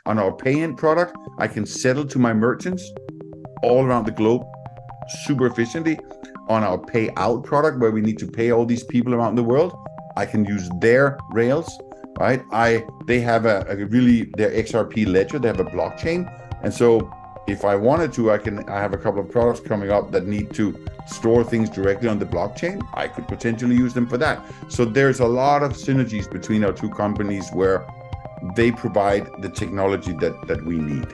On our pay-in product, I can settle to my merchants all around the globe super efficiently. On our pay-out product, where we need to pay all these people around the world, I can use their rails, right? They have their XRP ledger, they have a blockchain. And so if I wanted to, I have a couple of products coming up that need to store things directly on the blockchain. I could potentially use them for that. So there's a lot of synergies between our two companies where they provide the technology that we need.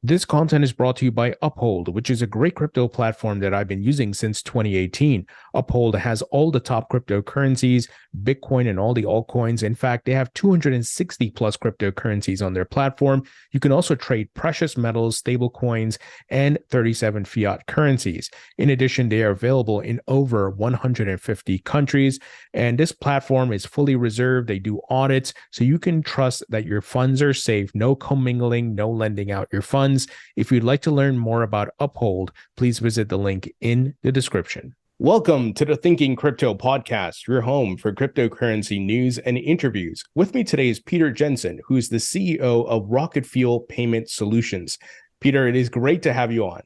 This content is brought to you by Uphold, which is a great crypto platform that I've been using since 2018. Uphold has all the top cryptocurrencies, Bitcoin, and all the altcoins. In fact, they have 260 plus cryptocurrencies on their platform. You can also trade precious metals, stable coins, and 37 fiat currencies. In addition, they are available in over 150 countries. And this platform is fully reserved. They do audits, so you can trust that your funds are safe. No commingling, no lending out your funds. If you'd like to learn more about Uphold, please visit the link in the description. Welcome to the Thinking Crypto podcast, your home for cryptocurrency news and interviews. With me today is Peter Jensen, who is the CEO of RocketFuel Payment Solutions. Peter, it is great to have you on.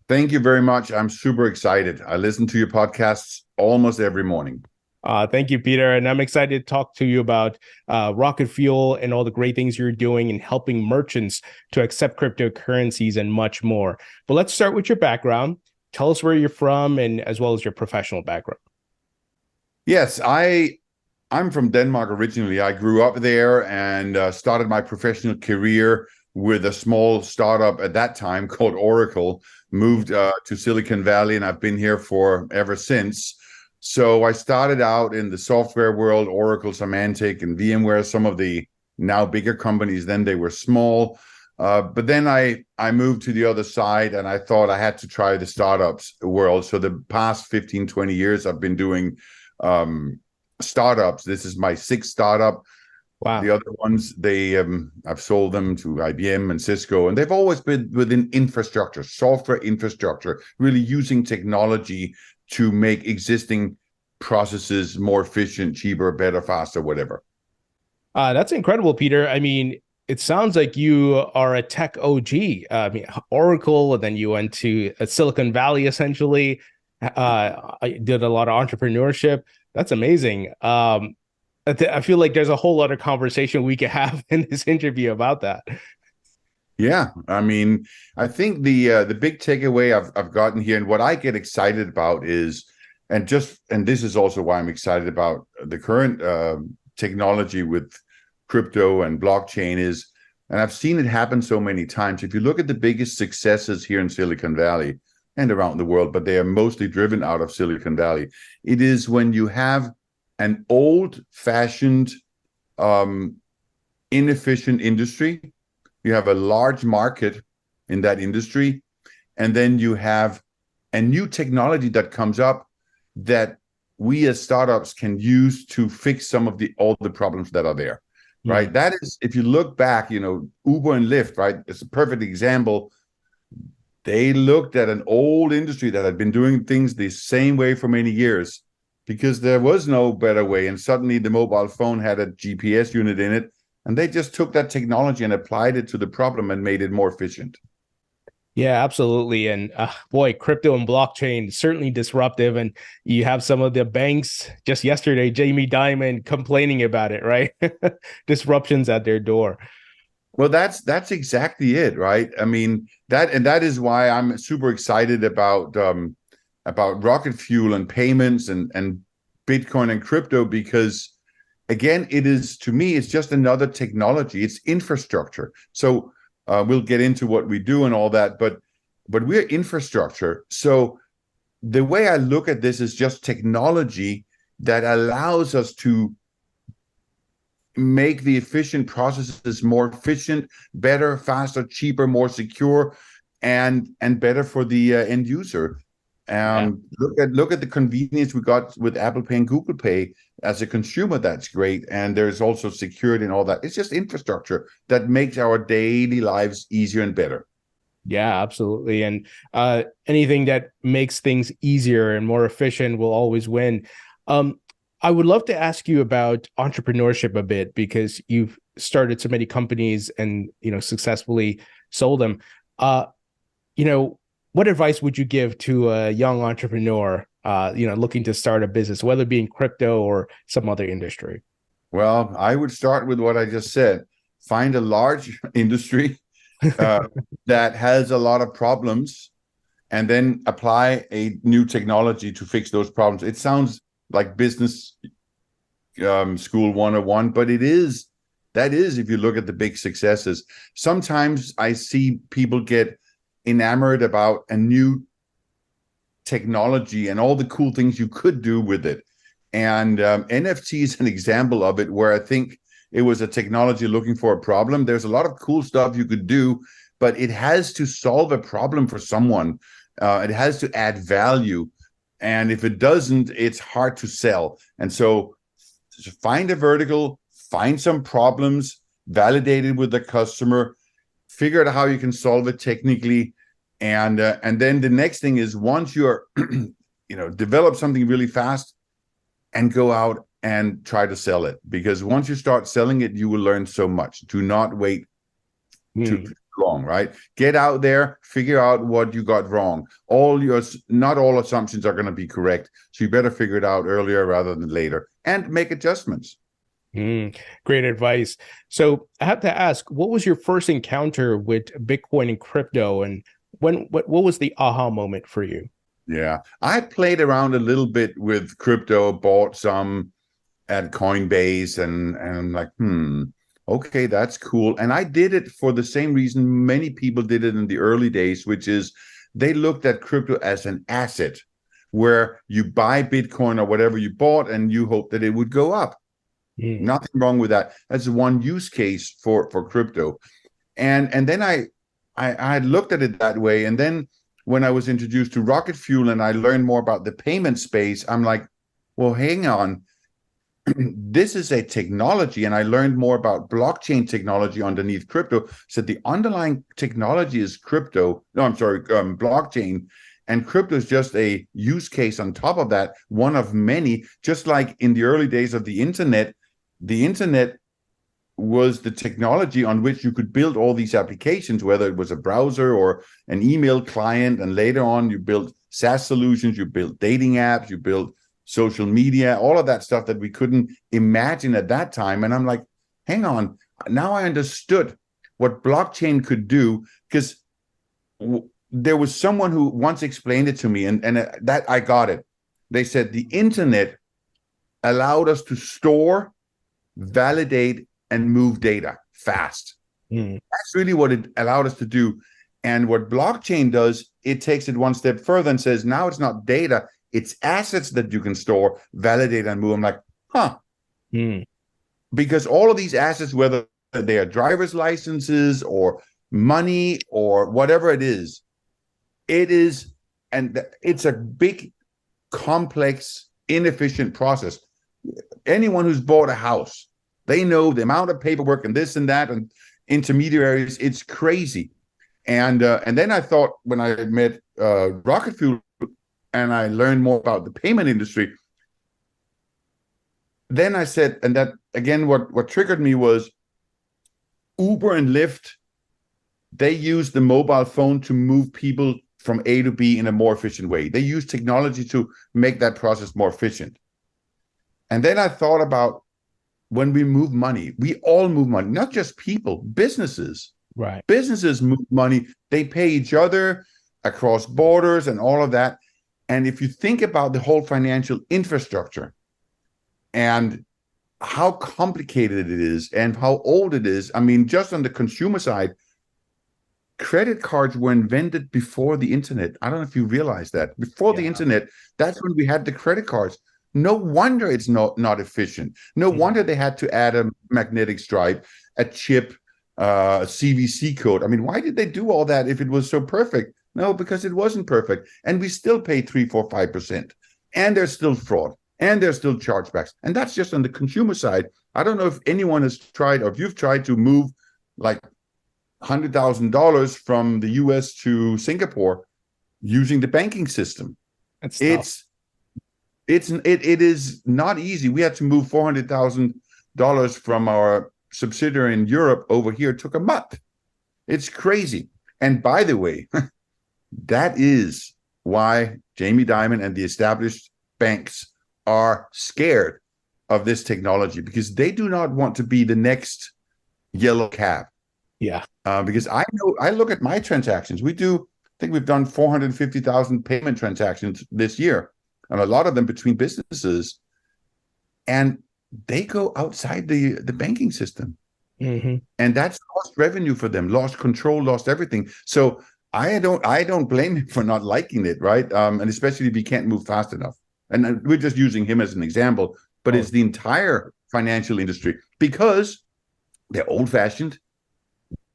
Thank you very much. I'm super excited. I listen to your podcasts almost every morning. Thank you, Peter. And I'm excited to talk to you about RocketFuel and all the great things you're doing in helping merchants to accept cryptocurrencies and much more. But let's start with your background. Tell us where you're from and as well as your professional background. Yes, I'm from Denmark originally. I grew up there and started my professional career with a small startup at that time called Oracle. Moved to Silicon Valley, and I've been here for ever since. So I started out in the software world, Oracle, Symantec, and VMware, some of the now bigger companies. Then they were small. But then I moved to the other side, and I thought I had to try the startups world. So the past 15, 20 years, I've been doing startups. This is my sixth startup. Wow. The other ones, I've sold them to IBM and Cisco, and they've always been within infrastructure, software infrastructure, really using technology to make existing processes more efficient, cheaper, better, faster, whatever. That's incredible, Peter. I mean, it sounds like you are a tech OG. I mean, Oracle, and then you went to Silicon Valley, essentially. I did a lot of entrepreneurship. That's amazing. I feel like there's a whole other conversation we could have in this interview about that. Yeah, I mean, I think the big takeaway I've gotten here, and what I get excited about is, and this is also why I'm excited about the current technology with crypto and blockchain is, and I've seen it happen so many times. If you look at the biggest successes here in Silicon Valley and around the world, but they are mostly driven out of Silicon Valley, it is when you have an old-fashioned, inefficient industry. You have a large market in that industry, and then you have a new technology that comes up that we as startups can use to fix all the problems that are there, right? That is, if you look back, Uber and Lyft, right? It's a perfect example. They looked at an old industry that had been doing things the same way for many years because there was no better way, and suddenly the mobile phone had a GPS unit in it. And they just took that technology and applied it to the problem and made it more efficient. Yeah, absolutely. And boy, crypto and blockchain certainly disruptive. And you have some of the banks just yesterday, Jamie Dimon complaining about it, right? Disruptions at their door. Well, that's exactly it, right? I mean, that is why I'm super excited about RocketFuel and payments and Bitcoin and crypto, because again, to me, it's just another technology. It's infrastructure. So we'll get into what we do and all that, but we're infrastructure. So the way I look at this is just technology that allows us to make the efficient processes more efficient, better, faster, cheaper, more secure, and better for the end user. Look at the convenience we got with Apple Pay and Google Pay. As a consumer, that's great. And there's also security and all that. It's just infrastructure that makes our daily lives easier and better. Yeah, absolutely. And anything that makes things easier and more efficient will always win. I would love to ask you about entrepreneurship a bit, because you've started so many companies and, successfully sold them. Uh, what advice would you give to a young entrepreneur, looking to start a business, whether it be in crypto or some other industry? Well, I would start with what I just said. Find a large industry uh, that has a lot of problems, and then apply a new technology to fix those problems. It sounds like business school 101, but that is, if you look at the big successes. Sometimes I see people get enamored about a new technology and all the cool things you could do with it. And NFT is an example of it, where I think it was a technology looking for a problem. There's a lot of cool stuff you could do, but it has to solve a problem for someone. It has to add value. And if it doesn't, it's hard to sell. And so find a vertical, find some problems, validate it with the customer, figure out how you can solve it technically. And then the next thing is, once you're, develop something really fast and go out and try to sell it. Because once you start selling it, you will learn so much. Do not wait too long, right? Get out there, figure out what you got wrong. Not all assumptions are going to be correct. So you better figure it out earlier rather than later, and make adjustments. Great advice. So I have to ask, what was your first encounter with Bitcoin and crypto, and what was the aha moment for you? Yeah, I played around a little bit with crypto, bought some at Coinbase, and I'm like, okay, that's cool. And I did it for the same reason many people did it in the early days, which is they looked at crypto as an asset, where you buy Bitcoin or whatever you bought and you hope that it would go up. Nothing wrong with that. That's one use case for crypto. And then I had looked at it that way. And then when I was introduced to RocketFuel and I learned more about the payment space, I'm like, well, hang on. This is a technology, and I learned more about blockchain technology underneath crypto. So the underlying technology is blockchain, and crypto is just a use case on top of that, one of many. Just like in the early days of the internet was the technology on which you could build all these applications, whether it was a browser or an email client, and later on you built SaaS solutions, you built dating apps, you built social media, all of that stuff that we couldn't imagine at that time. And I'm like, hang on, now I understood what blockchain could do, because there was someone who once explained it to me, and that I got it. They said the internet allowed us to store, validate, and move data fast. That's really what it allowed us to do. And what blockchain does, it takes it one step further and says, now it's not data, it's assets that you can store, validate, and move. I'm like, because all of these assets, whether they are driver's licenses or money or whatever it is, and it's a big, complex, inefficient process. Anyone who's bought a house, they know the amount of paperwork and this and that and intermediaries. It's crazy. And then I thought, when I met RocketFuel and I learned more about the payment industry, then I said, and that again, what triggered me was Uber and Lyft. They use the mobile phone to move people from A to B in a more efficient way. They use technology to make that process more efficient. And then I thought about, when we move money, we all move money, not just people, businesses. Right. Businesses move money. They pay each other across borders and all of that. And if you think about the whole financial infrastructure and how complicated it is and how old it is, I mean, just on the consumer side, credit cards were invented before the internet. I don't know if you realize that. Before the internet, that's when we had the credit cards. No wonder it's not efficient. No wonder they had to add a magnetic stripe, a chip, a CVC code. I mean, why did they do all that if it was so perfect? No, because it wasn't perfect. And we still pay 3, 4, 5%. And there's still fraud. And there's still chargebacks. And that's just on the consumer side. I don't know if anyone has tried, or if you've tried to move like $100,000 from the US to Singapore using the banking system. It is not easy. We had to move $400,000 from our subsidiary in Europe over here. It took a month. It's crazy. And by the way, that is why Jamie Dimon and the established banks are scared of this technology, because they do not want to be the next yellow cab. Yeah. Because I look at my transactions. I think we've done 450,000 payment transactions this year, and a lot of them between businesses, and they go outside the banking system. Mm-hmm. And that's lost revenue for them, lost control, lost everything. So I don't blame him for not liking it, right? And especially if he can't move fast enough. And we're just using him as an example, but it's the entire financial industry, because they're old-fashioned.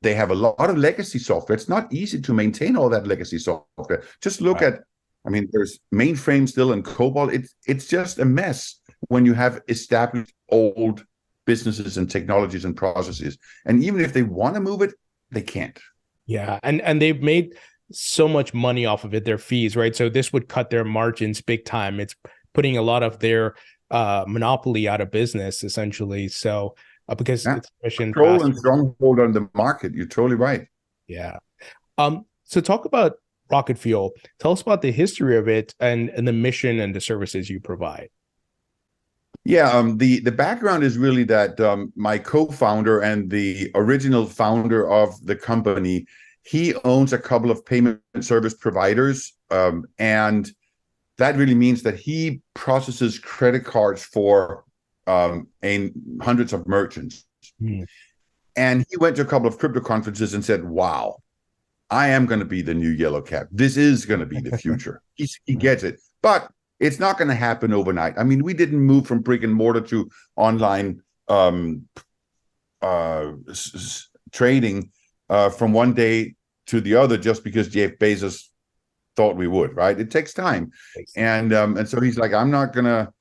They have a lot of legacy software. It's not easy to maintain all that legacy software. Just look at, I mean, there's mainframe still and COBOL. It's just a mess when you have established old businesses and technologies and processes. And even if they want to move it, they can't. Yeah. And they've made so much money off of it, their fees, right? So this would cut their margins big time. It's putting a lot of their monopoly out of business, essentially. So because it's control and stronghold on the market. You're totally right. Yeah. So talk about RocketFuel. Tell us about the history of it and the mission and the services you provide. Yeah, the background is really that my co-founder and the original founder of the company, he owns a couple of payment service providers, and that really means that he processes credit cards for hundreds of merchants. And he went to a couple of crypto conferences and said, wow, I am going to be the new yellow cab. This is going to be the future. He gets it. But it's not going to happen overnight. I mean, we didn't move from brick and mortar to online trading from one day to the other just because Jeff Bezos thought we would, right? It takes time. And so he's like, I'm gonna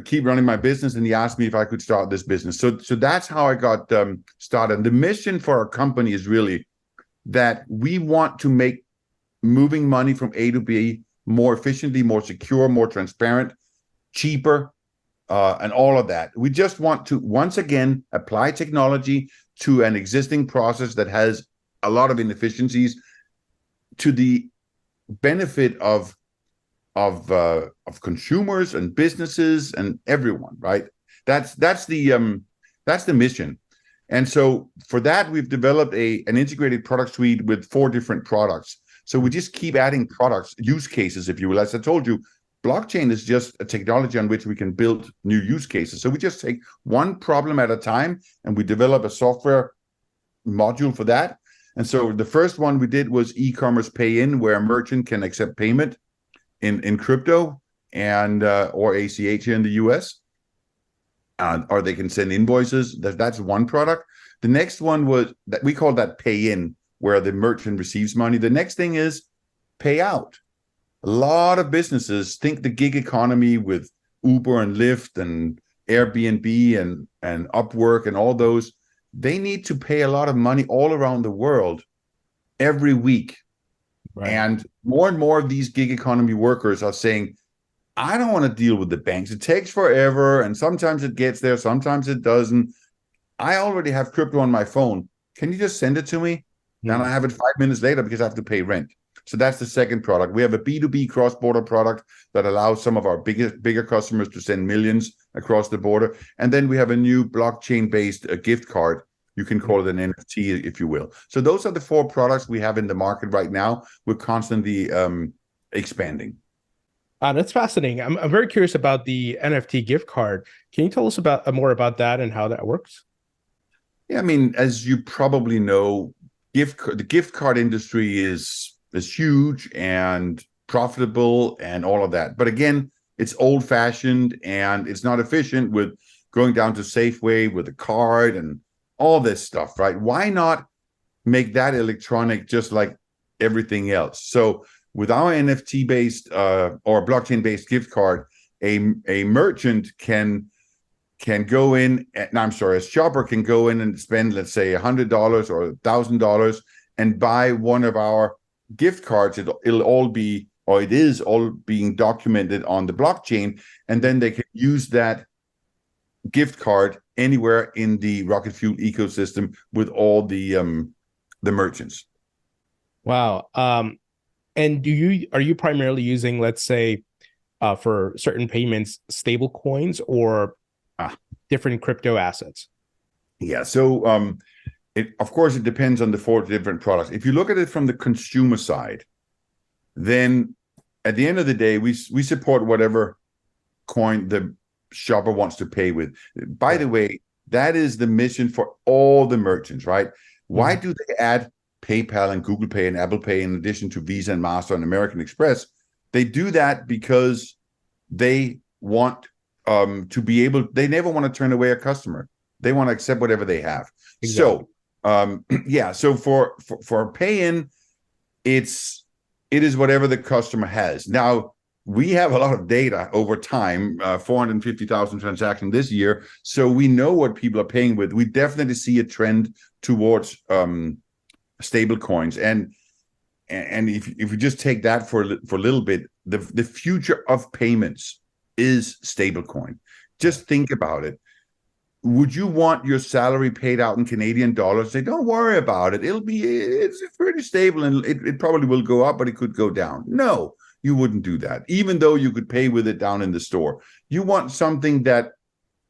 keep running my business. And he asked me if I could start this business. So that's how I got started. The mission for our company is really that we want to make moving money from A to B more efficiently, more secure, more transparent, cheaper, and all of that. We just want to, once again, apply technology to an existing process that has a lot of inefficiencies to the benefit of consumers and businesses and everyone, right? That's the mission. And so for that, we've developed an integrated product suite with 4 different products. So we just keep adding products, use cases, if you will. As I told you, blockchain is just a technology on which we can build new use cases. So we just take one problem at a time and we develop a software module for that. And so the first one we did was e-commerce pay-in, where a merchant can accept payment in crypto and or ACH here in the US, or they can send invoices. That's one product. The next one was that we call that pay-in, where the merchant receives money. The next thing is pay out. A lot of businesses think the gig economy with Uber and Lyft and Airbnb and Upwork and all those, they need to pay a lot of money all around the world every week. Right. And more of these gig economy workers are saying, I don't want to deal with the banks. It takes forever. And sometimes it gets there. Sometimes it doesn't. I already have crypto on my phone. Can you just send it to me? And I have it 5 minutes later because I have to pay rent. So that's the second product. We have a B2B cross-border product that allows some of our bigger customers to send millions across the border. And then we have a new blockchain-based gift card. You can call it an NFT, if you will. So those are the 4 products we have in the market right now. We're constantly expanding. That's fascinating. I'm very curious about the NFT gift card. Can you tell us more about that and how that works? Yeah, I mean, as you probably know, the gift card industry is huge and profitable and all of that. But again, it's old-fashioned and it's not efficient with going down to Safeway with a card and all this stuff, right? Why not make that electronic just like everything else? So with our NFT-based or blockchain-based gift card, a merchant can go in, a shopper can go in and spend, let's say, $100 or $1,000 and buy one of our gift cards. It'll all be or it is all being documented on the blockchain, and then they can use that gift card anywhere in the RocketFuel ecosystem with all the merchants. Wow. And are you primarily using, let's say, for certain payments, stable coins or different crypto assets? Yeah. So of course it depends on the 4 different products. If you look at it from the consumer side, then at the end of the day, we support whatever coin the shopper wants to pay with. By the way, that is the mission for all the merchants, right? Why do they add PayPal and Google Pay and Apple Pay in addition to Visa and Master and American Express? They do that because they want to be able, they never want to turn away a customer. They want to accept whatever they have. Exactly. So yeah, so for pay-in, it is whatever the customer has. Now, we have a lot of data over time, 450,000 transactions this year, so we know what people are paying with. We definitely see a trend towards stable coins, and if you just take that for a little bit, the future of payments is stable coin. Just think about it. Would you want your salary paid out in Canadian dollars? Say, don't worry about it. It's pretty stable, and it probably will go up, but it could go down. No, you wouldn't do that, even though you could pay with it down in the store. You want something that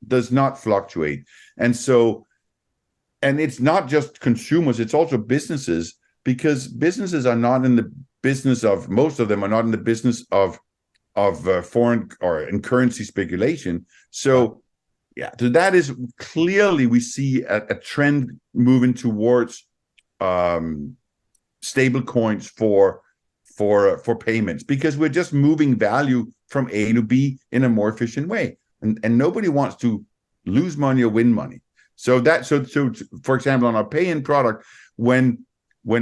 does not fluctuate. And it's not just consumers, it's also businesses, because businesses are not in the business of, most of them are not in the business of foreign or in currency speculation. So yeah, so that is clearly, we see a trend moving towards stable coins for payments, because we're just moving value from A to B in a more efficient way, and nobody wants to lose money or win money. So for example, on our pay-in product, when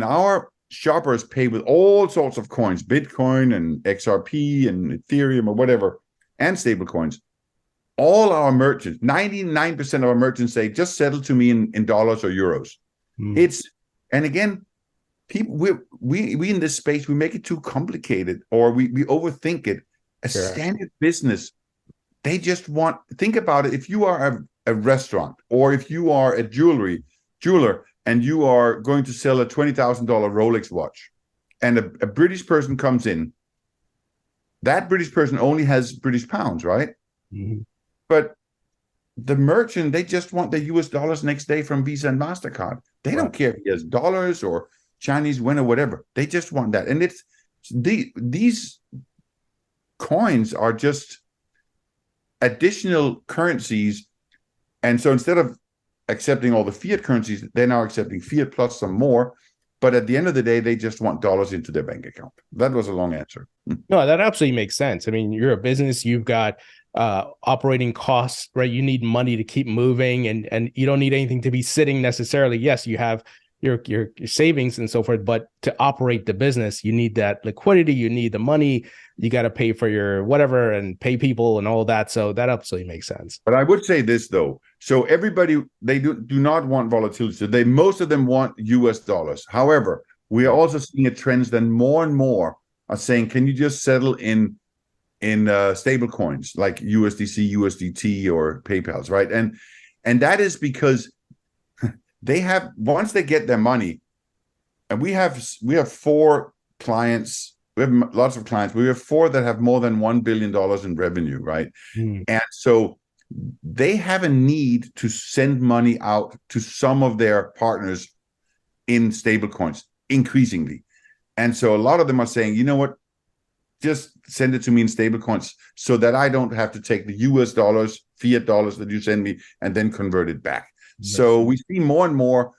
our shoppers pay with all sorts of coins, Bitcoin and XRP and Ethereum or whatever, and stable coins, all our merchants, 99% of our merchants say, just settle to me in dollars or euros. And again, people, we in this space, we make it too complicated, or we overthink it. A standard business, they just want, think about it. If you are a restaurant, or if you are a jeweler, and you are going to sell a $20,000 Rolex watch, and a British person comes in, that British person only has British pounds, right? But the merchant, they just want the US dollars next day from Visa and MasterCard. They don't care if he has dollars or Chinese yuan or whatever. They just want that. And these coins are just additional currencies. And so instead of accepting all the fiat currencies, they're now accepting fiat plus some more. But at the end of the day, they just want dollars into their bank account. That was a long answer. No, that absolutely makes sense. I mean, you're a business, you've got operating costs, right? You need money to keep moving, and you don't need anything to be sitting necessarily. Yes, you have your savings and so forth, but to operate the business, you need that liquidity, you need the money, you got to pay for your whatever and pay people and all that. So that absolutely makes sense. But I would say this though. So everybody, they do not want volatility. So most of them want US dollars. However, we are also seeing a trend that more and more are saying, can you just settle in stable coins like USDC, USDT, or PayPal's, right? And that is because they have, once they get their money, and we have 4 clients, we have lots of clients, we have 4 that have more than $1 billion in revenue, right? And so they have a need to send money out to some of their partners in stable coins increasingly. And so a lot of them are saying, you know what, just send it to me in stable coins so that I don't have to take the US dollars, fiat dollars that you send me, and then convert it back. So we see more and more,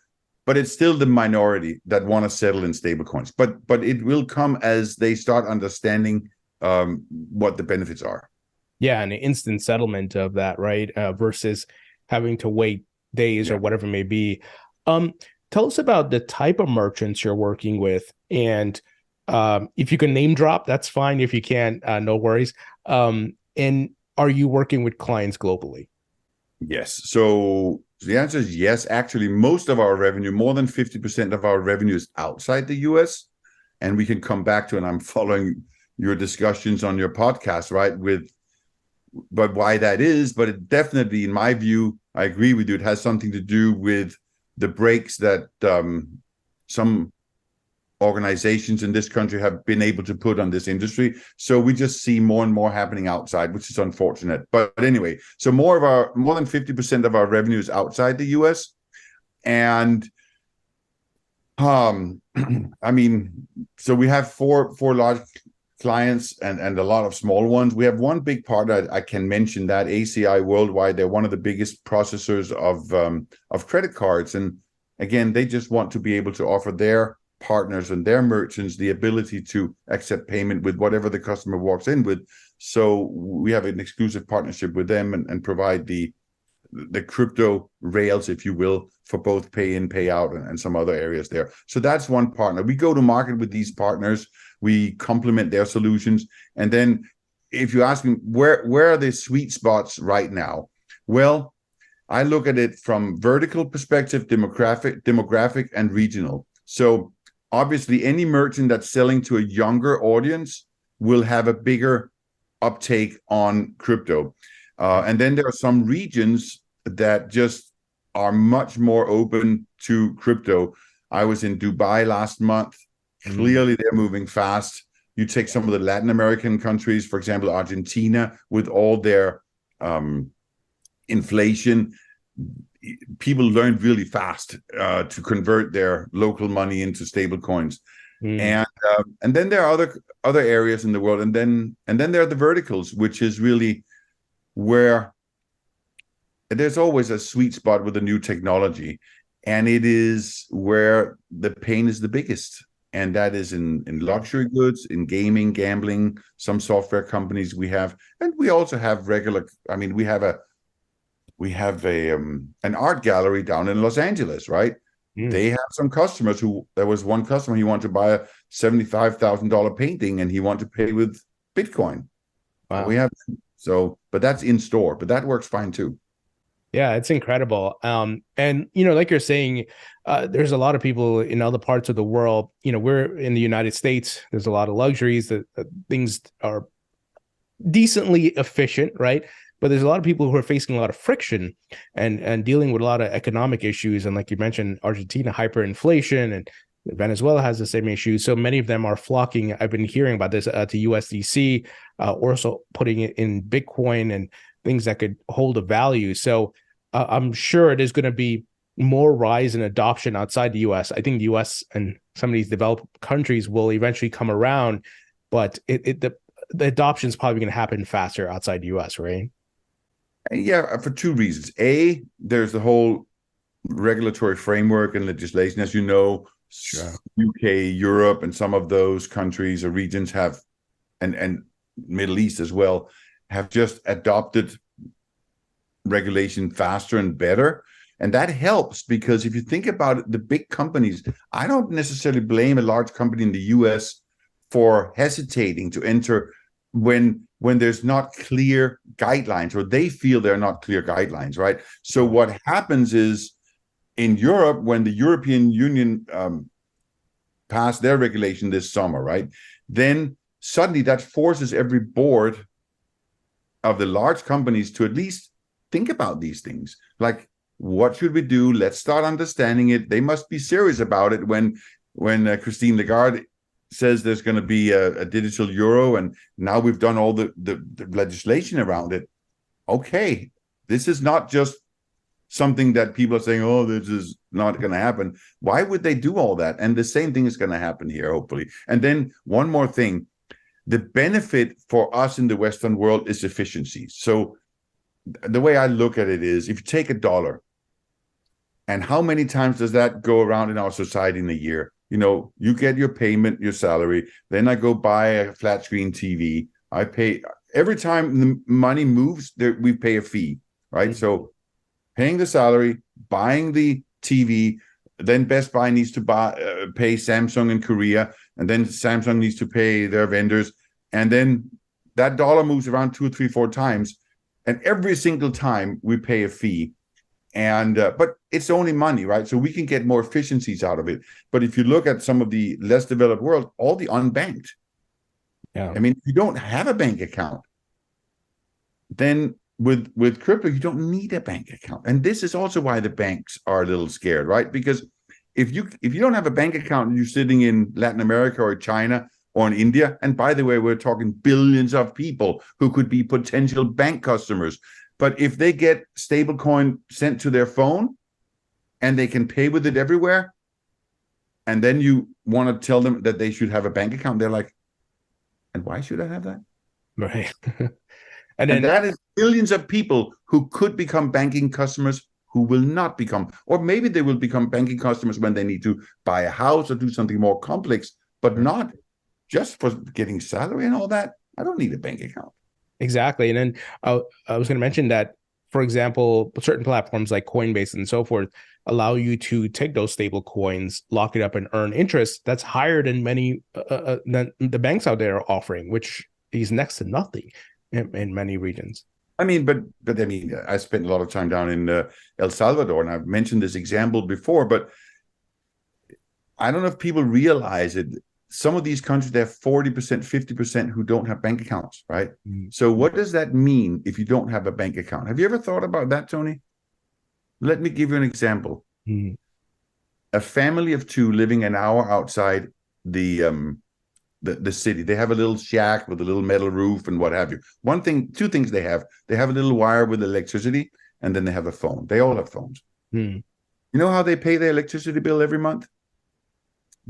but it's still the minority that want to settle in stable coins. But it will come as they start understanding what the benefits are. Yeah, and an instant settlement of that, right? Versus having to wait days or whatever it may be. Tell us about the type of merchants you're working with, and if you can name drop, that's fine. If you can't, no worries. And are you working with clients globally? Yes. So the answer is yes. Actually, most of our revenue, more than 50% of our revenue, is outside the US. And we can come back to, and I'm following your discussions on your podcast, right? But why that is, but it definitely, in my view, I agree with you. It has something to do with the brakes that some organizations in this country have been able to put on this industry. So we just see more and more happening outside, which is unfortunate. But anyway, so more than 50% of our revenue is outside the US. And I mean, so we have four large clients and a lot of small ones. We have one big partner I can mention, that ACI Worldwide. They're one of the biggest processors of credit cards. And again, they just want to be able to offer their partners and their merchants the ability to accept payment with whatever the customer walks in with. So we have an exclusive partnership with them and provide the crypto rails, if you will, for both pay in, pay out, and some other areas there. So that's one partner. We go to market with these partners. We complement their solutions. And then if you ask me, where are the sweet spots right now? Well, I look at it from vertical perspective, demographic, and regional. So obviously, any merchant that's selling to a younger audience will have a bigger uptake on crypto. And then there are some regions that just are much more open to crypto. I was in Dubai last month. Clearly, they're moving fast. You take some of the Latin American countries, for example, Argentina, with all their inflation, people learned really fast to convert their local money into stable coins. And then there are other areas in the world, and then there are the verticals, which is really where there's always a sweet spot with a new technology, and it is where the pain is the biggest. And that is in luxury goods, in gaming, gambling, some software companies we have, and we also have regular. I mean, we have an art gallery down in Los Angeles, right? They have some customers there was one customer, he wanted to buy a $75,000 painting and he wanted to pay with Bitcoin. Wow. We have but that's in store, but that works fine too. Yeah, it's incredible. And like you're saying, there's a lot of people in other parts of the world. We're in the United States. There's a lot of luxuries that things are decently efficient, right? But there's a lot of people who are facing a lot of friction and dealing with a lot of economic issues. And like you mentioned, Argentina, hyperinflation, and Venezuela has the same issue. So many of them are flocking. I've been hearing about this to USDC, also putting it in Bitcoin and things that could hold a value. So I'm sure there's going to be more rise in adoption outside the US. I think the US and some of these developed countries will eventually come around, but the adoption is probably going to happen faster outside the US, right? Yeah, for two reasons. A, there's the whole regulatory framework and legislation. As you know, sure. UK, Europe, and some of those countries or regions have, and Middle East as well, have just adopted regulation faster and better. And that helps because if you think about it, the big companies, I don't necessarily blame a large company in the US for hesitating to enter when there's not clear guidelines, or they feel they're not clear guidelines, right? So what happens is in Europe, when the European Union passed their regulation this summer, right? Then suddenly that forces every board of the large companies to at least think about these things. Like, what should we do? Let's start understanding it. They must be serious about it when Christine Lagarde says there's going to be a digital euro, and now we've done all the legislation around it. Okay, this is not just something that people are saying, oh, this is not going to happen. Why would they do all that? And the same thing is going to happen here, hopefully. And then one more thing, the benefit for us in the Western world is efficiency. So the way I look at it is, if you take $1, and how many times does that go around in our society in a year? You get your payment, your salary, then I go buy a flat screen TV. I pay every time the money moves, we pay a fee, right? Mm-hmm. So paying the salary, buying the TV, then Best Buy needs to pay Samsung in Korea, and then Samsung needs to pay their vendors, and then that dollar moves around 2, 3, 4 times, and every single time we pay a fee. And but it's only money, right? So we can get more efficiencies out of it. But if you look at some of the less developed world, all the unbanked, Yeah. I mean, if you don't have a bank account, then with crypto, you don't need a bank account. And this is also why the banks are a little scared, right? Because if you don't have a bank account and you're sitting in Latin America or China or in India, and by the way, we're talking billions of people who could be potential bank customers. But if they get stablecoin sent to their phone and they can pay with it everywhere, and then you want to tell them that they should have a bank account, they're like, and why should I have that? Right. And And then that is billions of people who could become banking customers who will not become, or maybe they will become banking customers when they need to buy a house or do something more complex, but not just for getting salary and all that. I don't need a bank account. exactly. And then I was going to mention that, for example, certain platforms like Coinbase and so forth allow you to take those stable coins, lock it up, and earn interest that's higher than many than the banks out there are offering, which is next to nothing in many regions. I mean, but I mean, I spent a lot of time down in El Salvador, and I've mentioned this example before, but I don't know if people realize it. Some of these countries, they have 40%, 50% who don't have bank accounts, right? So what does that mean if you don't have a bank account? Have you ever thought about that, Tony? Let me give you an example. Mm. A family of two living an hour outside the city. They have a little shack with a little metal roof and what have you. Two things they have. They have a little wire with electricity, and then they have a phone. They all have phones. Mm. You know how they pay their electricity bill every month?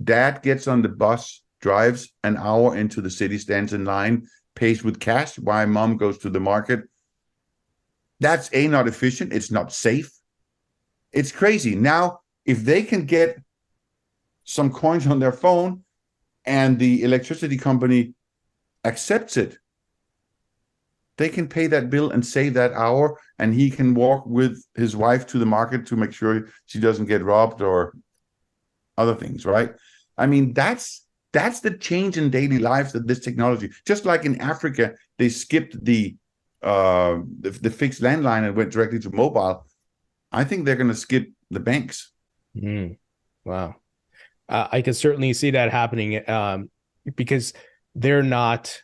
Dad gets on the bus, drives an hour into the city, stands in line, pays with cash while mom goes to the market. That's not efficient. It's not safe. It's crazy. Now, if they can get some coins on their phone and the electricity company accepts it, they can pay that bill and save that hour, and he can walk with his wife to the market to make sure she doesn't get robbed or other things, right? I mean, that's the change in daily lives that this technology, just like in Africa, they skipped the fixed landline and went directly to mobile. I think they're going to skip the banks. Mm. Wow. I can certainly see that happening because they're not.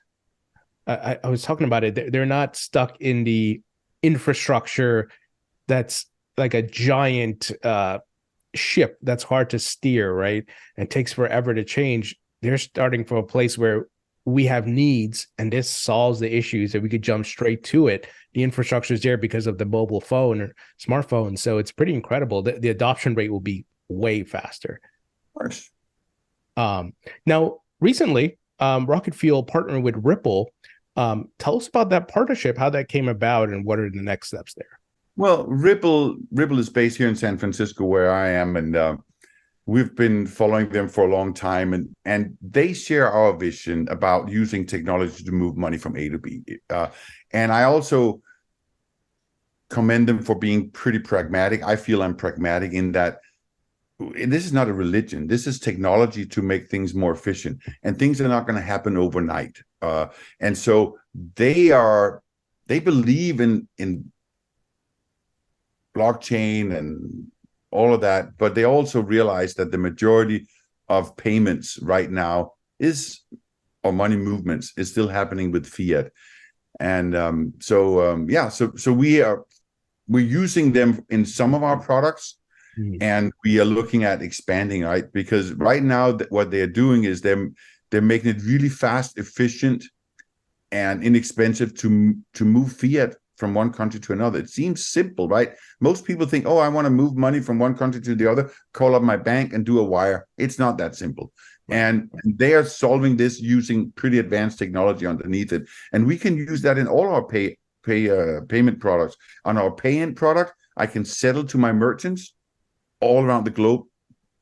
I was talking about it. They're not stuck in the infrastructure that's like a giant ship that's hard to steer, right? And takes forever to change. They're starting from a place where we have needs, and this solves the issues, that we could jump straight to it. The infrastructure is there because of the mobile phone or smartphone. So it's pretty incredible. The adoption rate will be way faster. Of course. Now, recently, RocketFuel partnered with Ripple. Tell us about that partnership, how that came about, and what are the next steps there? Well, Ripple is based here in San Francisco, where I am, and we've been following them for a long time, and they share our vision about using technology to move money from A to B. And I also commend them for being pretty pragmatic. I feel I'm pragmatic in that this is not a religion. This is technology to make things more efficient, and things are not going to happen overnight. And so they believe in blockchain and all of that, but they also realize that the majority of payments right now or money movements is still happening with fiat. And so we're using them in some of our products. And we are looking at expanding, right? Because right now, what they're doing is they're making it really fast, efficient, and inexpensive to move fiat from one country to another. It seems simple, right? Most people think, oh, I want to move money from one country to the other, call up my bank and do a wire. It's not that simple. Right. And they are solving this using pretty advanced technology underneath it. And we can use that in all our payment products. On our pay-in product, I can settle to my merchants all around the globe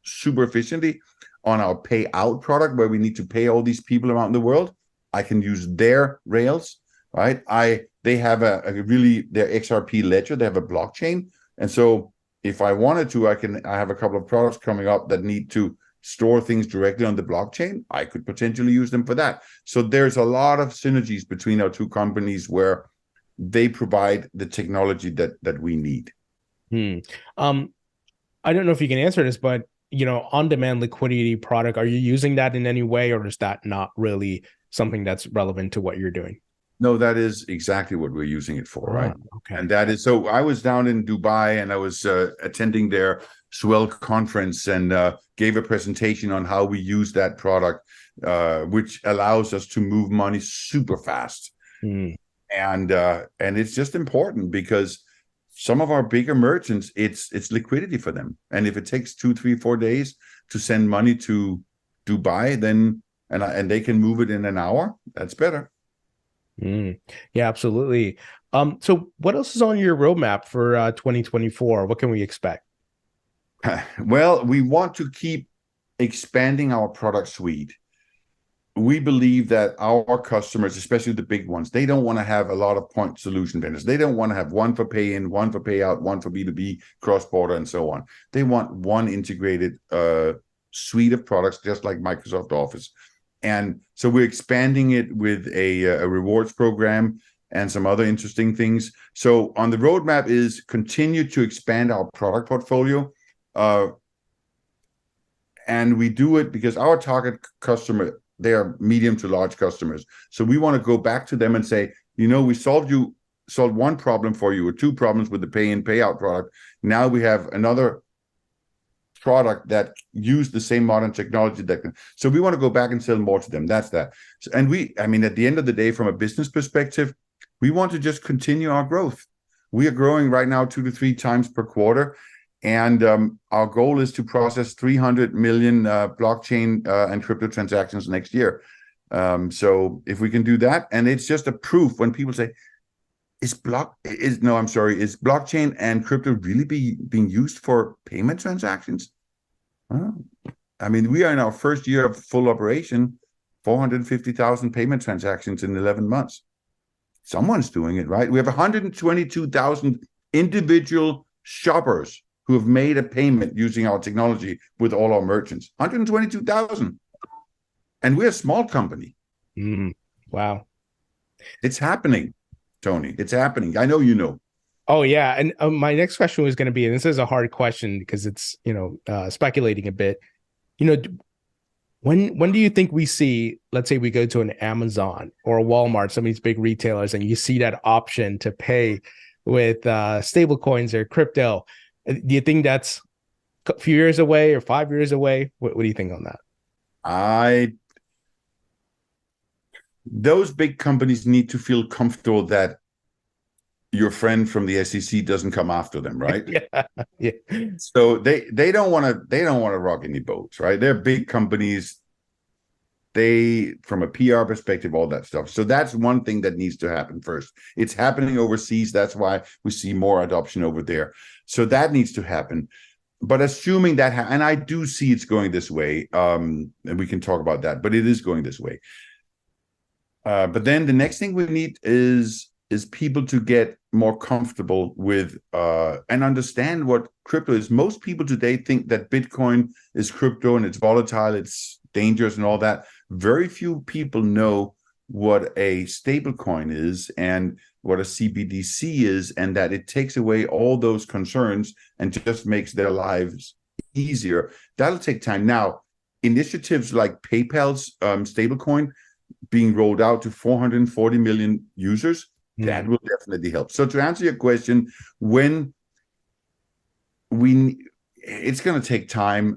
super efficiently. On our pay out product, where we need to pay all these people around the world, I can use their rails, right? They have their XRP ledger, they have a blockchain. And so if I wanted to, I have a couple of products coming up that need to store things directly on the blockchain. I could potentially use them for that. So there's a lot of synergies between our two companies where they provide the technology that we need. I don't know if you can answer this, but on-demand liquidity product, are you using that in any way, or is that not really something that's relevant to what you're doing? No, that is exactly what we're using it for, right? Okay. And that is, so I was down in Dubai and I was attending their Swell conference and gave a presentation on how we use that product, which allows us to move money super fast. Mm. And it's just important because some of our bigger merchants, it's liquidity for them. And if it takes 2, 3, 4 days to send money to Dubai, then and they can move it in an hour, that's better. Mm. Yeah, absolutely. So what else is on your roadmap for 2024? What can we expect? Well, we want to keep expanding our product suite. We believe that our customers, especially the big ones, they don't want to have a lot of point solution vendors. They don't want to have one for pay in, one for pay out, one for B2B, cross-border, and so on. They want one integrated suite of products, just like Microsoft Office. And so we're expanding it with a rewards program and some other interesting things. So on the roadmap is continue to expand our product portfolio. And we do it because our target customer, they are medium to large customers. So we want to go back to them and say, we solved one problem for you or two problems with the pay in, pay out product. Now we have another product that use the same modern technology so we want to go back and sell more to them. That's that. And at the end of the day, from a business perspective, we want to just continue our growth. We are growing right now 2 to 3 times per quarter. And our goal is to process 300 million blockchain and crypto transactions next year. So if we can do that, and it's just a proof when people say, is blockchain and crypto really being used for payment transactions? We are in our first year of full operation, 450,000 payment transactions in 11 months. Someone's doing it, right? We have 122,000 individual shoppers who have made a payment using our technology with all our merchants. 122,000. And we're a small company. Wow. It's happening, Tony. It's happening. I know you know. Oh, yeah. And my next question was going to be, and this is a hard question because it's, speculating a bit. When do you think we see, let's say we go to an Amazon or a Walmart, some of these big retailers, and you see that option to pay with stable coins or crypto? Do you think that's a few years away or 5 years away? What do you think on that? Those big companies need to feel comfortable that your friend from the SEC doesn't come after them, right? Yeah. So they don't want to rock any boats, right? They're big companies. They, from a PR perspective, all that stuff. So that's one thing that needs to happen first. It's happening overseas. That's why we see more adoption over there. So that needs to happen. But assuming that, and I do see it's going this way, and we can talk about that, but it is going this way. But then the next thing we need is people to get more comfortable with and understand what crypto is. Most people today think that Bitcoin is crypto and it's volatile, it's dangerous and all that. Very few people know what a stable coin is and what a CBDC is, and that it takes away all those concerns and just makes their lives easier. That'll take time. Now, initiatives like PayPal's stablecoin being rolled out to 440 million users, that will definitely help. So to answer your question, it's going to take time.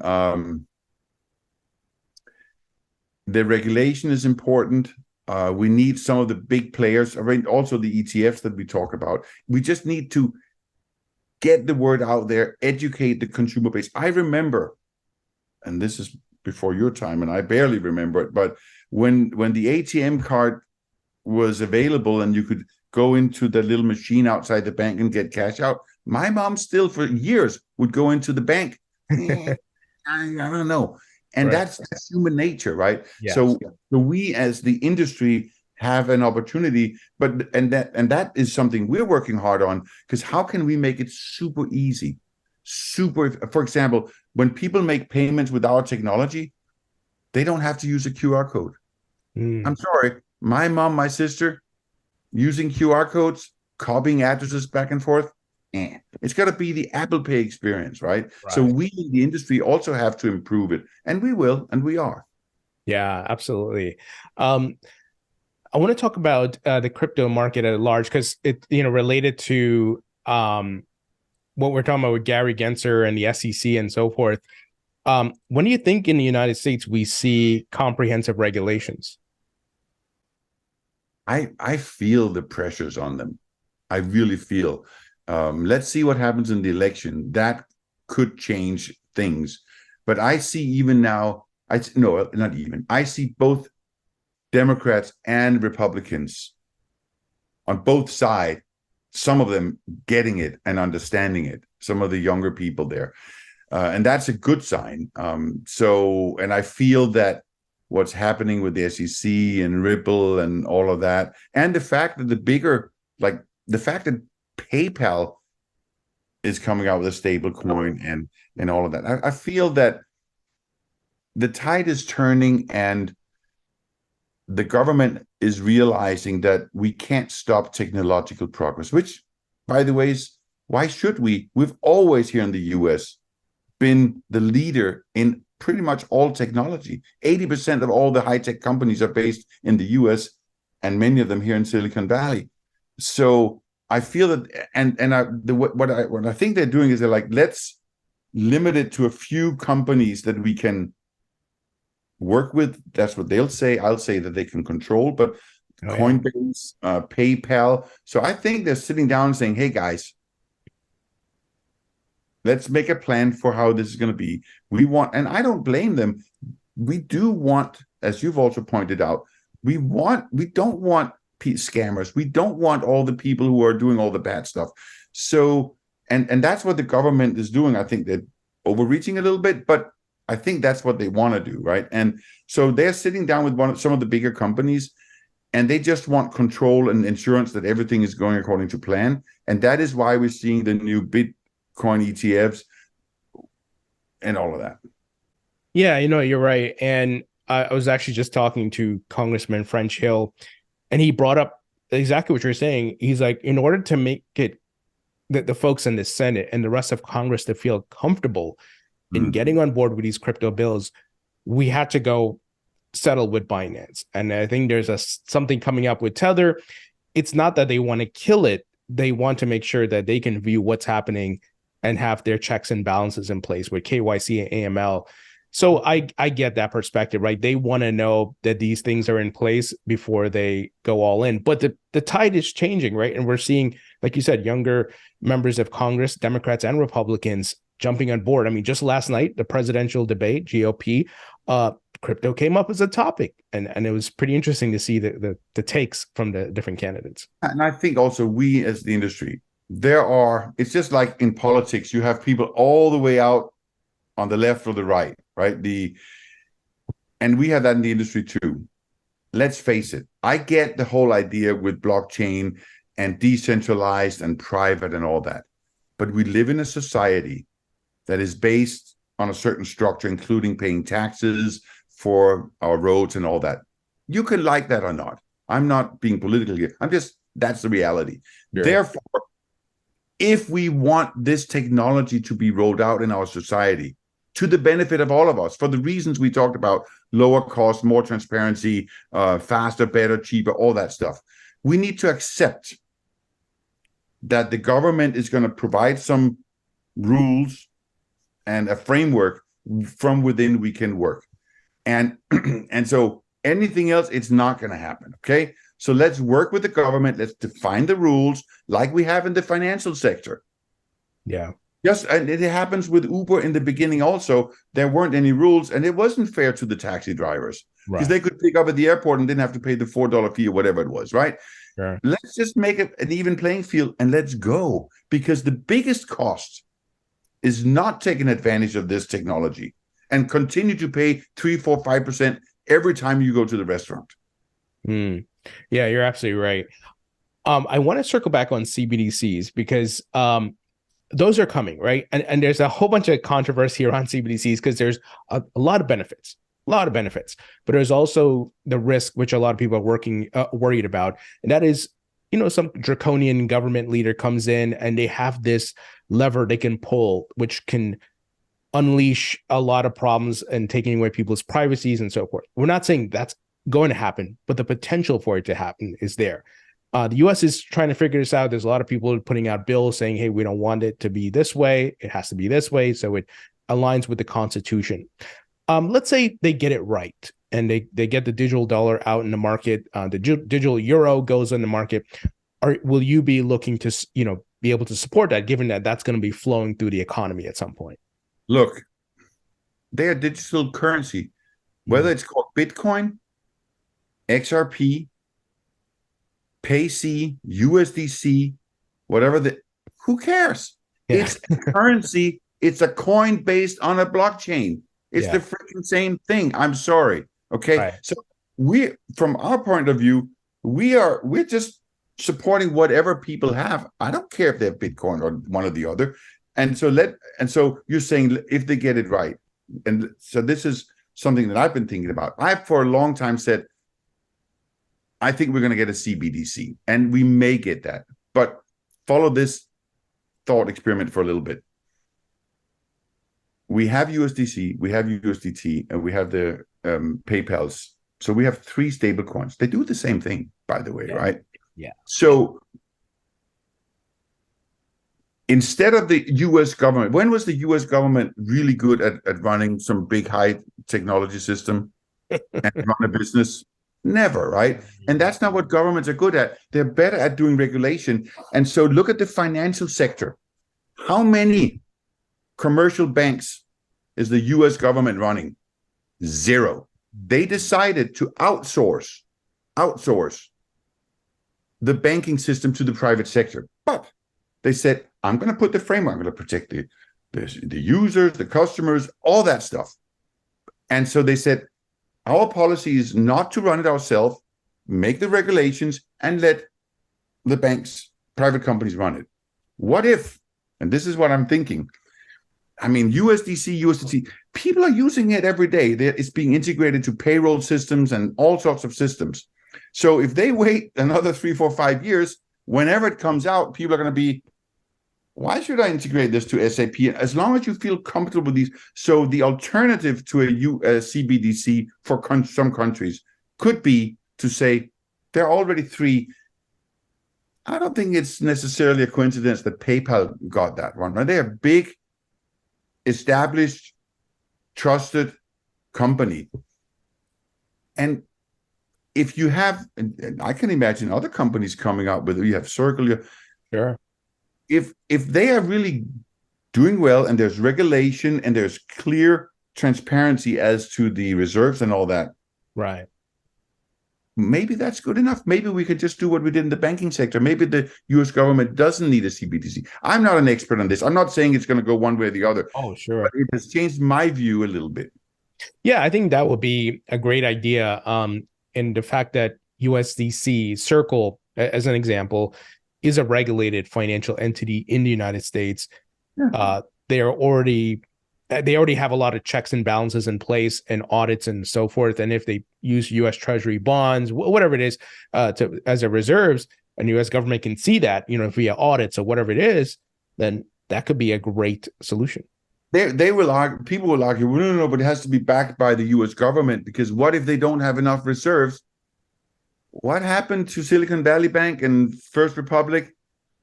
The regulation is important. We need some of the big players, also the ETFs that we talk about. We just need to get the word out there, educate the consumer base. I remember, and this is before your time, and I barely remember it, but when the ATM card was available and you could go into the little machine outside the bank and get cash out, my mom still for years would go into the bank. I don't know. And right. that's human nature, right? Yes. So we as the industry have an opportunity, and that is something we're working hard on, because how can we make it super easy? For example, when people make payments with our technology, they don't have to use a QR code. I'm sorry, my mom, my sister, using QR codes, copying addresses back and forth, it's got to be the Apple Pay experience, right? So we in the industry also have to improve it, and we will, and we are. Yeah, absolutely. I want to talk about the crypto market at large because it, related to what we're talking about with Gary Gensler and the SEC and so forth. When do you think in the United States we see comprehensive regulations? I feel the pressures on them. I really feel. Let's see what happens in the election. That could change things. But I see even now, no, not even. I see both Democrats and Republicans on both sides, some of them getting it and understanding it, some of the younger people there. And that's a good sign. And I feel that what's happening with the SEC and Ripple and all of that, and the fact that the fact that PayPal is coming out with a stable coin and all of that. I feel that the tide is turning and the government is realizing that we can't stop technological progress, which, by the way, why should we? We've always here in the US been the leader in pretty much all technology. 80% of all the high-tech companies are based in the US, and many of them here in Silicon Valley. So I feel that, what I think they're doing is they're like, let's limit it to a few companies that we can work with. That's what they'll say. I'll say that they can control, but Coinbase, PayPal. So I think they're sitting down and saying, hey, guys, let's make a plan for how this is going to be. We want, and I don't blame them. We do want, as you've also pointed out, we don't want scammers. We don't want all the people who are doing all the bad stuff. So, and that's what the government is doing. I think they're overreaching a little bit, but I think that's what they want to do, right? And so they're sitting down with some of the bigger companies, and they just want control and assurance that everything is going according to plan. And that is why we're seeing the new Bitcoin ETFs and all of that. Yeah, you're right. And I was actually just talking to Congressman French Hill, and he brought up exactly what you're saying. He's like, in order to make it the folks in the Senate and the rest of Congress to feel comfortable in getting on board with these crypto bills, we had to go settle with Binance. And I think there's something coming up with Tether. It's not that they want to kill it. They want to make sure that they can view what's happening and have their checks and balances in place with KYC and AML. So I get that perspective, right? They want to know that these things are in place before they go all in. But the tide is changing, right? And we're seeing, like you said, younger members of Congress, Democrats and Republicans, jumping on board. I mean, just last night, the presidential debate, GOP, crypto came up as a topic. And it was pretty interesting to see the takes from the different candidates. And I think also we as the industry, it's just like in politics, you have people all the way out on the left or the right, right? And we have that in the industry too. Let's face it. I get the whole idea with blockchain and decentralized and private and all that. But we live in a society that is based on a certain structure, including paying taxes for our roads and all that. You can like that or not. I'm not being political here. That's the reality. Sure. Therefore, if we want this technology to be rolled out in our society to the benefit of all of us, for the reasons we talked about, lower cost, more transparency, faster, better, cheaper, all that stuff, we need to accept that the government is going to provide some rules and a framework from within we can work. And so anything else, it's not going to happen, okay? So let's work with the government. Let's define the rules like we have in the financial sector. Yeah. Yes, and it happens with Uber in the beginning also. There weren't any rules, and it wasn't fair to the taxi drivers because they could pick up at the airport and didn't have to pay the $4 fee or whatever it was, right? Sure. Let's just make it an even playing field and let's go, because the biggest cost is not taking advantage of this technology and continue to pay 3, 4, 5% every time you go to the restaurant. Yeah, you're absolutely right. I want to circle back on CBDCs because those are coming, right? And there's a whole bunch of controversy around CBDCs because there's a lot of benefits, but there's also the risk, which a lot of people are worried about. And that is, some draconian government leader comes in and they have this lever they can pull, which can unleash a lot of problems and taking away people's privacies and so forth. We're not saying that's going to happen, but the potential for it to happen is there. The US is trying to figure this out. There's a lot of people putting out bills saying, hey, we don't want it to be this way. It has to be this way. So it aligns with the Constitution. Let's say they get it right and they get the digital dollar out in the market. The digital euro goes in the market. Will you be looking to, be able to support that, given that that's going to be flowing through the economy at some point? Look, they are digital currency, whether it's called Bitcoin, XRP, PayC, USDC, whatever who cares? Yeah. It's a currency. It's a coin based on a blockchain. It's the freaking same thing. I'm sorry. Okay. Right. So from our point of view, we're just supporting whatever people have. I don't care if they have Bitcoin or one or the other. And so you're saying if they get it right. And so this is something that I've been thinking about. I've for a long time said, I think we're going to get a CBDC, and we may get that. But follow this thought experiment for a little bit. We have USDC, we have USDT, and we have the PayPal's. So we have 3 stable coins. They do the same thing, by the way, right? Yeah. So instead of the US government, when was the US government really good at running some big high technology system and run a business? Never, right? And that's not what governments are good at. They're better at doing regulation. And so look at the financial sector. How many commercial banks is the US government running? 0. They decided to outsource the banking system to the private sector. But they said, I'm going to put the framework. I'm going to protect the users, the customers, all that stuff. And so they said, our policy is not to run it ourselves, make the regulations, and let the banks, private companies run it. What if, and this is what I'm thinking, I mean, USDC, USDT, people are using it every day. It's being integrated to payroll systems and all sorts of systems. So if they wait another 3, 4, 5 years, whenever it comes out, people are going to be, why should I integrate this to SAP? As long as you feel comfortable with these. So the alternative to a CBDC for some countries could be to say, there are already 3. I don't think it's necessarily a coincidence that PayPal got that one, right? They're a big, established, trusted company. And if you have, and I can imagine other companies coming out with, you have Circle. Sure. If they are really doing well and there's regulation and there's clear transparency as to the reserves and all that, right? Maybe that's good enough. Maybe we could just do what we did in the banking sector. Maybe the US government doesn't need a CBDC. I'm not an expert on this. I'm not saying it's going to go one way or the other. Oh, sure. But it has changed my view a little bit. Yeah, I think that would be a great idea. And the fact that USDC Circle, as an example, is a regulated financial entity in the United States. Yeah. They already have a lot of checks and balances in place and audits and so forth. And if they use U.S. Treasury bonds, whatever it is, as a reserves, and the U.S. government can see that, via audits or whatever it is, then that could be a great solution. They will argue. People will argue, well, no, but it has to be backed by the U.S. government, because what if they don't have enough reserves? What happened to Silicon Valley Bank and First Republic?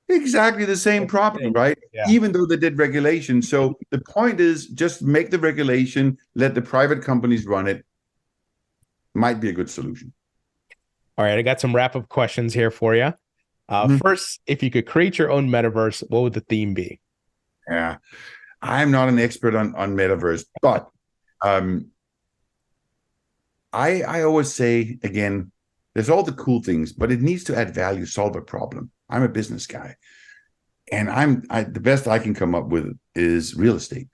Exactly the same problem, right? Yeah. Even though they did regulation. So the point is, just make the regulation, let the private companies run it. Might be a good solution. All right, I got some wrap-up questions here for you. First, if you could create your own metaverse, what would the theme be? Yeah, I'm not an expert on metaverse, but I always say, again, there's all the cool things, but it needs to add value, solve a problem. I'm a business guy, and the best I can come up with is real estate,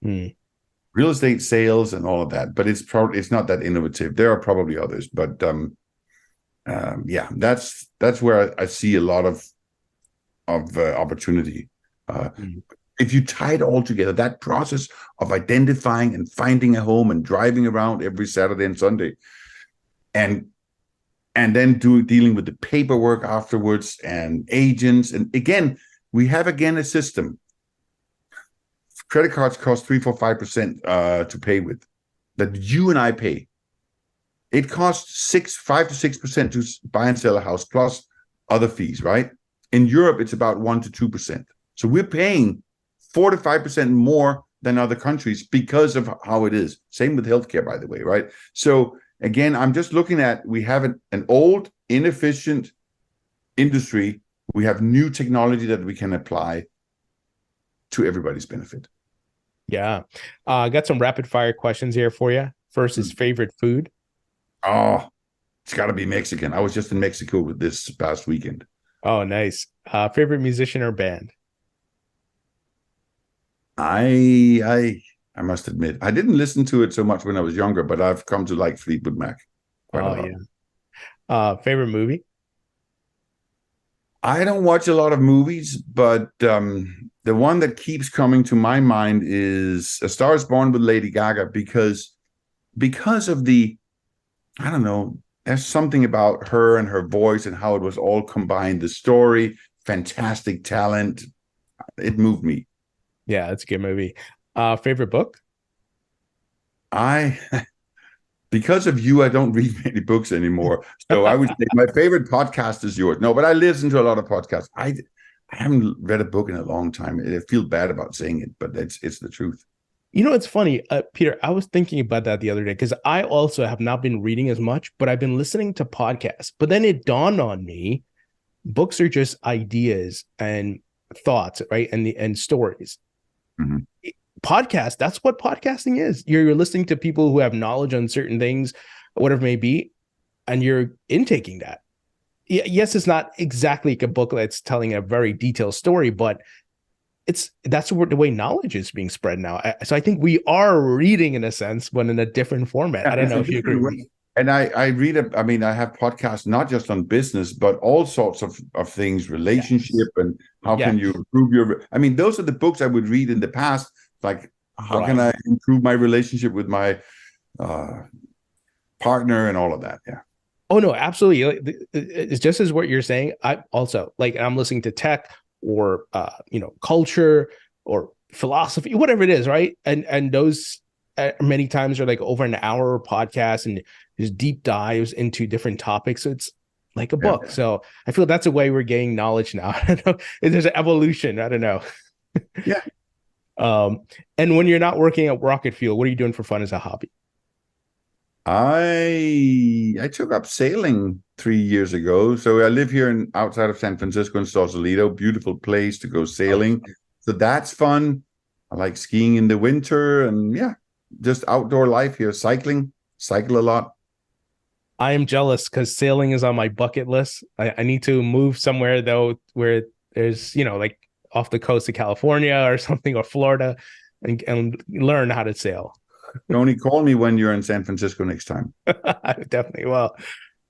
real estate sales and all of that. But it's not that innovative. There are probably others, but yeah, that's where I see a lot of opportunity. If you tie it all together, that process of identifying and finding a home and driving around every Saturday and Sunday, and then dealing with the paperwork afterwards and agents. And again, we have a system. Credit cards cost 3, 4, 5% to pay with, that you and I pay. it costs 5 to 6% to buy and sell a house plus other fees, right? In Europe, it's about 1 to 2%. So we're paying 4 to 5% more than other countries because of how it is. Same with healthcare, by the way, right? So again, I'm just looking at, we have an old, inefficient industry. We have new technology that we can apply to everybody's benefit. Yeah. I got some rapid fire questions here for you. First is favorite food. Oh, it's got to be Mexican. I was just in Mexico with this past weekend. Oh, nice. Favorite musician or band? I must admit, I didn't listen to it so much when I was younger, but I've come to like Fleetwood Mac quite a lot. Yeah. Favorite movie? I don't watch a lot of movies, but the one that keeps coming to my mind is A Star Is Born with Lady Gaga because of the, I don't know, there's something about her and her voice and how it was all combined. The story, fantastic talent. It moved me. Yeah, it's a good movie. Favorite book? Because of you, I don't read many books anymore. So I would say my favorite podcast is yours. No, but I listen to a lot of podcasts. I haven't read a book in a long time. I feel bad about saying it, but it's the truth. You know, it's funny, Peter, I was thinking about that the other day because I also have not been reading as much, but I've been listening to podcasts. But then it dawned on me, books are just ideas and thoughts, right? And stories. Mm-hmm. Podcast, that's what podcasting is. You're listening to people who have knowledge on certain things, whatever it may be, and you're intaking that. Yes, it's not exactly like a book that's telling a very detailed story, but that's the way knowledge is being spread now. So I think we are reading in a sense, but in a different format. Yeah, I don't know if you agree with me. And I read I mean, I have podcasts not just on business, but all sorts of things, relationship, and how can you improve I mean, those are the books I would read in the past. Like, how can I improve my relationship with my partner and all of that? Yeah. Oh, no, absolutely. It's just as what you're saying. I also I'm listening to tech or, culture or philosophy, whatever it is. Right. And those many times are like over an hour podcast and there's deep dives into different topics. So it's like a book. Yeah. So I feel that's a way we're gaining knowledge now. I don't know. There's an evolution. I don't know. Yeah. And when you're not working at RocketFuel, what are you doing for fun as a hobby? I took up sailing 3 years ago. So I live here outside of San Francisco in Sausalito, beautiful place to go sailing. So that's fun. I like skiing in the winter and just outdoor life here. Cycle a lot. I am jealous because sailing is on my bucket list. I need to move somewhere though where there's, like off the coast of California or something, or Florida, and learn how to sail. Tony, call me when you're in San Francisco next time. I definitely will.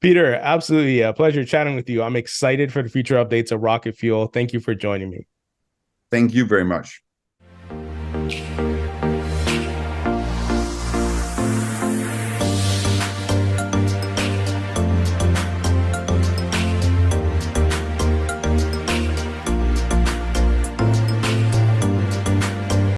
Peter, absolutely a pleasure chatting with you. I'm excited for the future updates of RocketFuel. Thank you for joining me. Thank you very much.